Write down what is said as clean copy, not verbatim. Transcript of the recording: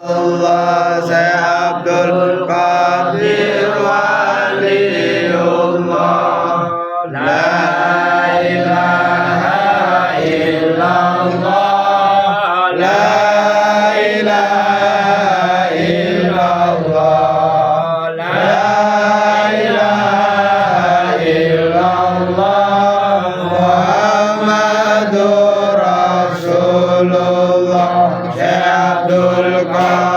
Allah Syekh Abdul Qadir Waliullah. La ilaha illallah. La ilaha illallah. La ilaha illallah. Muhammadur Rasulullah. Syekh Abdul Qadir